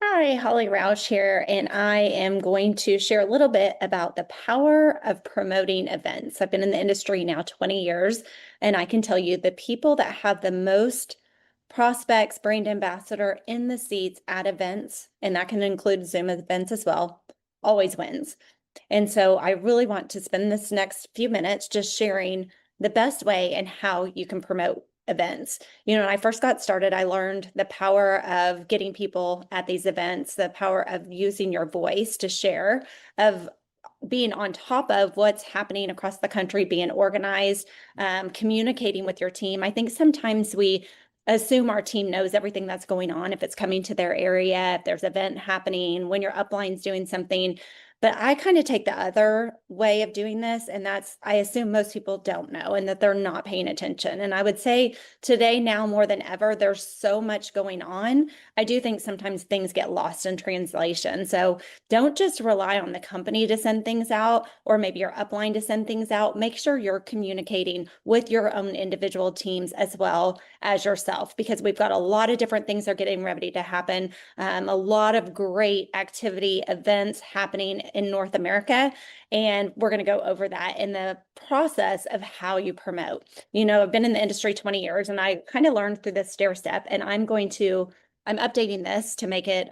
Hi, Holly Roush here, and I am going to share a little bit about the power of promoting events. I've been in the industry now 20 years, and I can tell you the people that have the most prospects, brand ambassador in the seats at events, and that can include Zoom events as well, always wins. And so I really want to spend this next few minutes just sharing the best way and how you can promote events. When I first got started, I learned the power of getting people at these events, the power of using your voice to share, of being on top of what's happening across the country, being organized, communicating with your team. I think sometimes we assume our team knows everything that's going on, if it's coming to their area, if there's an event happening, when your upline's doing something. But I kind of take the other way of doing this, and that's I assume most people don't know and that they're not paying attention. And I would say today, now more than ever, there's so much going on. I do think sometimes things get lost in translation. So don't just rely on the company to send things out or maybe your upline to send things out. Make sure you're communicating with your own individual teams as well as yourself, because we've got a lot of different things that are getting ready to happen. A lot of great activity events happening in North America. And we're going to go over that in the process of how you promote. I've been in the industry 20 years and I kind of learned through this stair step, and I'm updating this to make it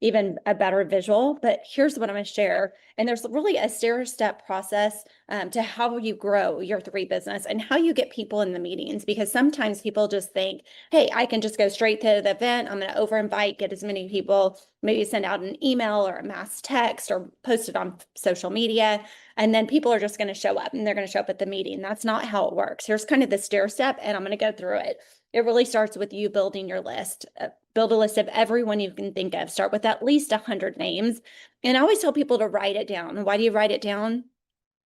even a better visual. But here's what I'm going to share. And there's really a stair step process to how you grow your three business and how you get people in the meetings, because sometimes people just think, hey, I can just go straight to the event. I'm going to over invite, get as many people, maybe send out an email or a mass text or post it on social media. And then people are just going to show up and they're going to show up at the meeting. That's not how it works. Here's kind of the stair step, and I'm going to go through it. It really starts with you building your list. Build a list of everyone you can think of. Start with at least 100 names. And I always tell people to write it down. Why do you write it down?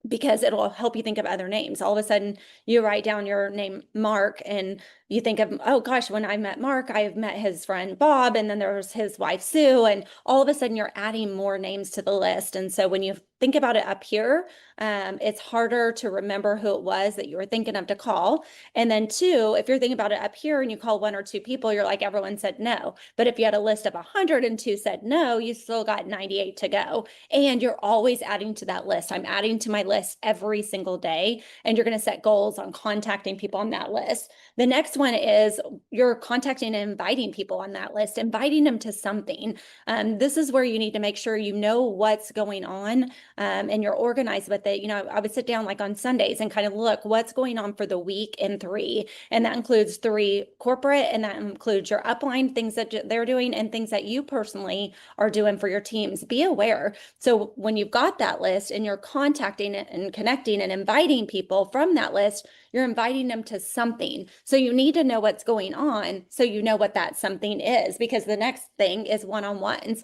Because it'll help you think of other names. All of a sudden, you write down your name, Mark, and you think of, oh gosh, when I met Mark, I've met his friend Bob, and then there's his wife Sue, and all of a sudden you're adding more names to the list. And so when you think about it up here, it's harder to remember who it was that you were thinking of to call. And then two, if you're thinking about it up here and you call one or two people, you're like, everyone said no. But if you had a list of 102 said no, you still got 98 to go. And you're always adding to that list. I'm adding to my list every single day. And you're going to set goals on contacting people on that list. The next one is you're contacting and inviting people on that list, inviting them to something. This is where you need to make sure you know what's going on and you're organized with it. I would sit down like on Sundays and kind of look what's going on for the week in three. And that includes three corporate, and that includes your upline, things that they're doing and things that you personally are doing for your teams. Be aware. So when you've got that list and you're contacting and connecting and inviting people from that list, you're inviting them to something. So you need to know what's going on so you know what that something is, because the next thing is one-on-ones.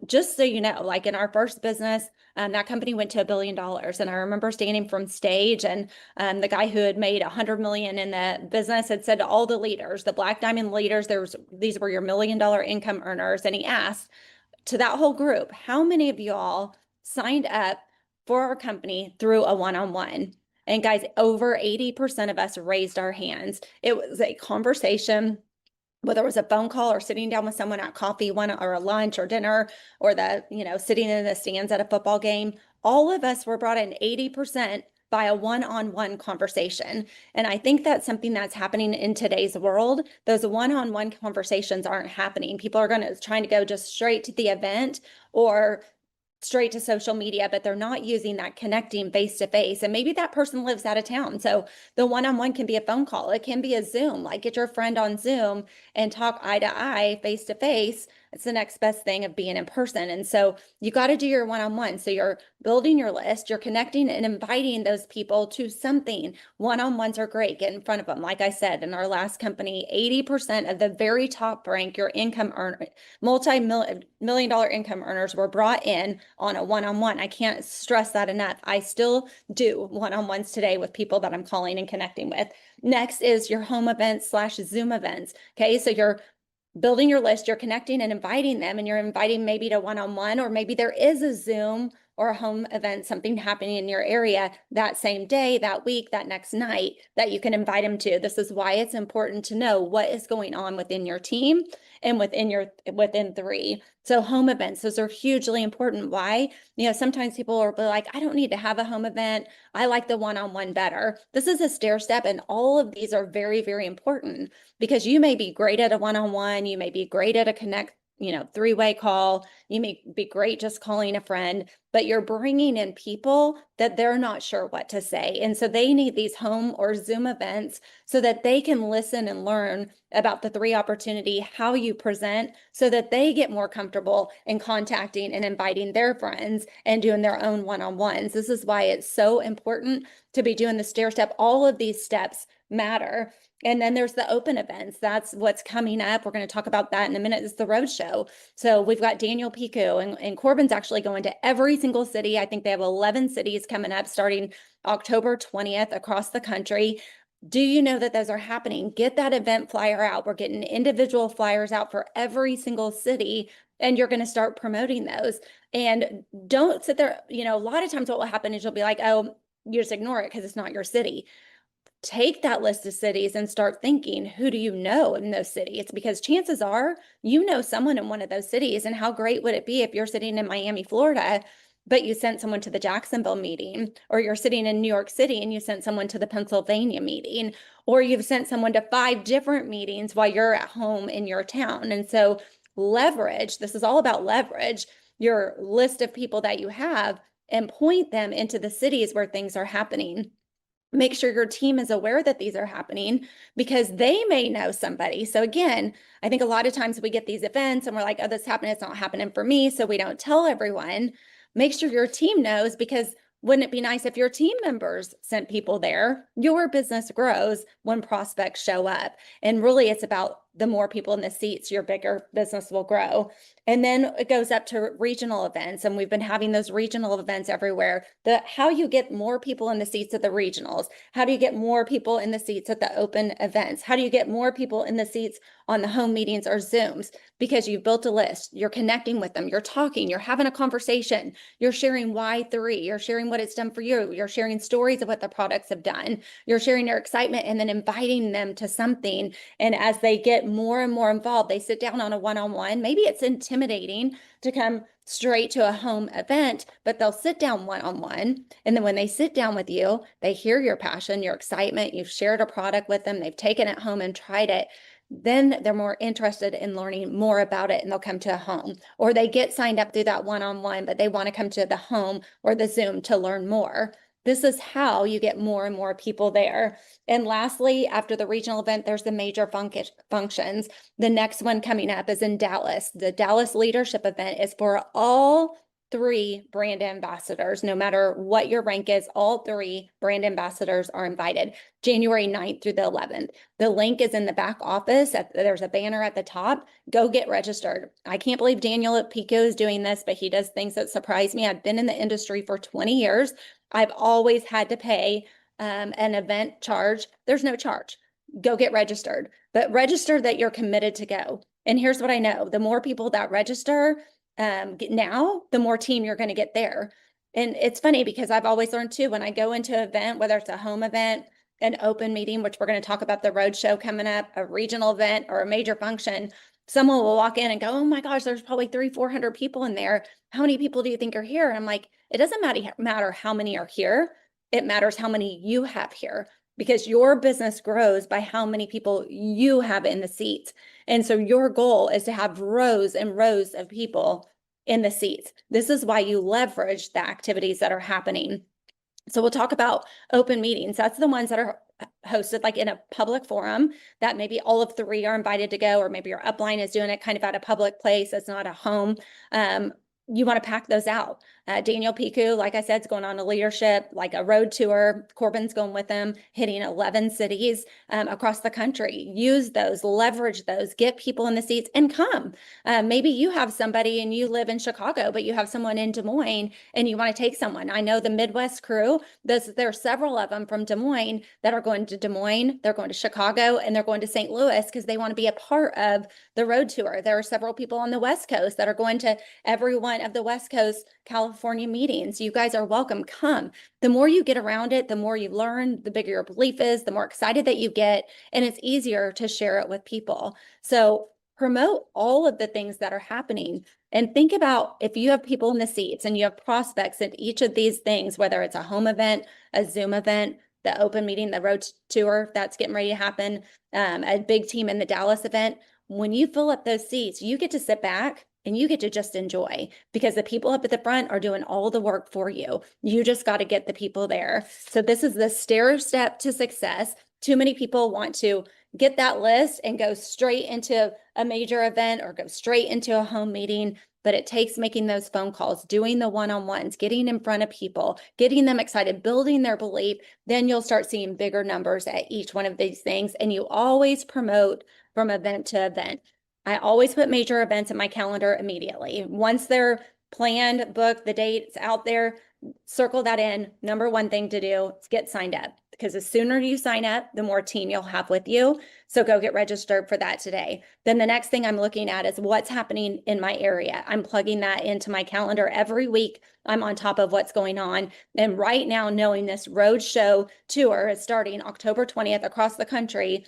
Just so you know, like in our first business, that company went to $1 billion. And I remember standing from stage, and the guy who had made 100 million in the business had said to all the leaders, the Black Diamond leaders, these were your $1 million income earners. And he asked to that whole group, how many of y'all signed up for our company through a one-on-one? And guys, over 80% of us raised our hands. It was a conversation, whether it was a phone call or sitting down with someone at coffee, or a lunch or dinner, or sitting in the stands at a football game. All of us were brought in 80% by a one-on-one conversation. And I think that's something that's happening in today's world. Those one-on-one conversations aren't happening. People are trying to go just straight to the event or straight to social media, but they're not using that connecting face to face. And maybe that person lives out of town. So the one-on-one can be a phone call. It can be a Zoom, like get your friend on Zoom and talk eye to eye, face to face. It's the next best thing of being in person. And so you got to do your one-on-one. So you're building your list, you're connecting and inviting those people to something. One-on-ones are great. Get in front of them. Like I said, in our last company, 80% of the very top rank, your income earner, multi-million dollar income earners were brought in on a one-on-one. I can't stress that enough. I still do one-on-ones today with people that I'm calling and connecting with. Next is your home events / Zoom events. Okay, so you're building your list, you're connecting and inviting them, and you're inviting maybe to one-on-one, or maybe there is a Zoom or a home event, something happening in your area that same day, that week, that next night that you can invite them to. This is why it's important to know what is going on within your team and within three. So home events, those are hugely important. Why? Sometimes people will be like, I don't need to have a home event. I like the one-on-one better. This is a stair step, and all of these are very, very important because you may be great at a one-on-one. You may be great at a three-way call. You may be great just calling a friend, but you're bringing in people that they're not sure what to say. And so they need these home or Zoom events so that they can listen and learn about the three opportunity, how you present, so that they get more comfortable in contacting and inviting their friends and doing their own one-on-ones. This is why it's so important to be doing the stair step. All of these steps matter. And then there's the open events. That's what's coming up. We're going to talk about that in a minute. It's the roadshow. So we've got Daniel Pico, and Corbin's actually going to every single city. I think they have 11 cities coming up starting October 20th across the country. Do you know that those are happening? Get that event flyer out. We're getting individual flyers out for every single city, and you're going to start promoting those. And don't sit there. A lot of times what will happen is you'll be like, oh, you just ignore it because it's not your city. Take that list of cities and start thinking, who do you know in those cities? Because chances are you know someone in one of those cities. And how great would it be if you're sitting in Miami, Florida, but you sent someone to the Jacksonville meeting, or you're sitting in New York City and you sent someone to the Pennsylvania meeting, or you've sent someone to 5 different meetings while you're at home in your town. And so leverage, this is all about leverage your list of people that you have and point them into the cities where things are happening. Make sure your team is aware that these are happening because they may know somebody. So again, I think a lot of times we get these events and we're like, oh, this happened. It's not happening for me. So we don't tell everyone. Make sure your team knows, because wouldn't it be nice if your team members sent people there? Your business grows when prospects show up. And really, it's about the more people in the seats, your bigger business will grow. And then it goes up to regional events. And we've been having those regional events everywhere. How you get more people in the seats at the regionals? How do you get more people in the seats at the open events? How do you get more people in the seats on the home meetings or Zooms? Because you've built a list, you're connecting with them, you're talking, you're having a conversation, you're sharing why 3, you're sharing what it's done for you, you're sharing stories of what the products have done, you're sharing your excitement, and then inviting them to something. And as they get more and more involved, they sit down on a one-on-one. Maybe it's intimidating to come straight to a home event, but they'll sit down one-on-one. And then when they sit down with you, they hear your passion, your excitement, you've shared a product with them, they've taken it home and tried it. Then they're more interested in learning more about it, and they'll come to a home, or they get signed up through that one-on-one, but they want to come to the home or the Zoom to learn more. This is how you get more and more people there. And lastly, after the regional event, there's the major functions. The next one coming up is in Dallas. The Dallas leadership event is for all 3 brand ambassadors. No matter what your rank is, all 3 brand ambassadors are invited, January 9th through the 11th. The link is in the back office. There's a banner at the top. Go get registered. I can't believe Daniel at Pico is doing this, but he does things that surprise me. I've been in the industry for 20 years. I've always had to pay an event charge. There's no charge. Go get registered, but register that you're committed to go. And here's what I know. The more people that register now, the more team you're going to get there. And it's funny because I've always learned too, when I go into an event, whether it's a home event, an open meeting, which we're going to talk about the roadshow coming up, a regional event, or a major function, someone will walk in and go, oh my gosh, there's probably 300-400 people in there. How many people do you think are here? And I'm like, it doesn't matter how many are here. It matters how many you have here, because your business grows by how many people you have in the seats. And so your goal is to have rows and rows of people in the seats. This is why you leverage the activities that are happening. So we'll talk about open meetings. That's the ones that are hosted like in a public forum that maybe all of 3 are invited to go, or maybe your upline is doing it kind of at a public place. It's not a home. You want to pack those out. Daniel Pico, like I said, is going on a leadership, like a road tour. Corbin's going with them, hitting 11 cities across the country. Use those, leverage those, get people in the seats and come. Maybe you have somebody and you live in Chicago, but you have someone in Des Moines and you want to take someone. I know the Midwest crew, there are several of them from Des Moines that are going to Des Moines, they're going to Chicago, and they're going to St. Louis because they want to be a part of the road tour. There are several people on the West Coast that are going to everyone forefront of the West Coast California meetings. You guys are welcome. Come. The more you get around it, the more you learn, the bigger your belief is, the more excited that you get, and it's easier to share it with people. So promote all of the things that are happening. And think about if you have people in the seats and you have prospects at each of these things, whether it's a home event, a Zoom event, the open meeting, the road tour that's getting ready to happen, a big team in the Dallas event. When you fill up those seats, you get to sit back and you get to just enjoy because the people up at the front are doing all the work for you. You just got to get the people there. So this is the stair step to success. Too many people want to get that list and go straight into a major event or go straight into a home meeting. But it takes making those phone calls, doing the one-on-ones, getting in front of people, getting them excited, building their belief. Then you'll start seeing bigger numbers at each one of these things. And you always promote from event to event. I always put major events in my calendar immediately. Once they're planned, booked, the date's out there, circle that in. Number one thing to do is get signed up, because the sooner you sign up, the more team you'll have with you. So go get registered for that today. Then the next thing I'm looking at is what's happening in my area. I'm plugging that into my calendar every week. I'm on top of what's going on. And right now, knowing this road show tour is starting October 20th across the country,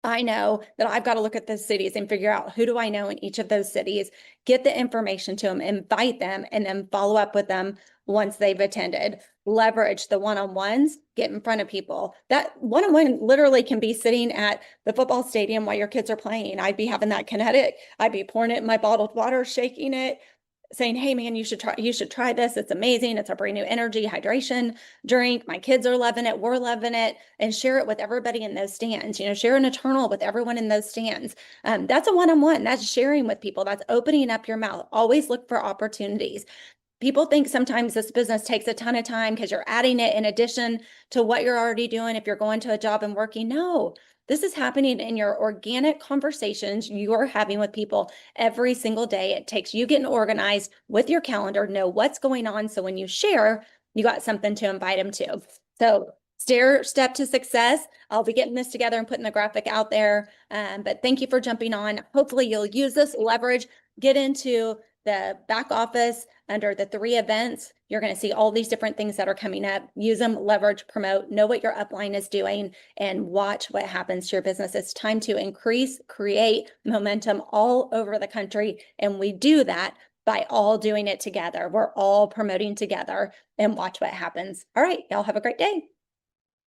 I know that I've got to look at those cities and figure out who do I know in each of those cities, get the information to them, invite them, and then follow up with them once they've attended. Leverage the one-on-ones, get in front of people. That one-on-one literally can be sitting at the football stadium while your kids are playing. I'd be having that kinetic. I'd be pouring it in my bottled water, shaking it, saying, hey man, you should try this. It's amazing. It's a brand new energy hydration drink. My kids are loving it. We're loving it. And share it with everybody in those stands. Share an eternal with everyone in those stands. That's a one-on-one. That's sharing with people. That's opening up your mouth. Always look for opportunities. People think sometimes this business takes a ton of time because you're adding it in addition to what you're already doing if you're going to a job and working. No, this is happening in your organic conversations you are having with people every single day. It takes you getting organized with your calendar, know what's going on. So when you share, you got something to invite them to. So stair step to success. I'll be getting this together and putting the graphic out there. But thank you for jumping on. Hopefully you'll use this leverage, get into the back office under the 3 events. You're going to see all these different things that are coming up. Use them, leverage, promote, know what your upline is doing, and watch what happens to your business. It's time to increase, create momentum all over the country. And we do that by all doing it together. We're all promoting together, and watch what happens. All right, y'all have a great day.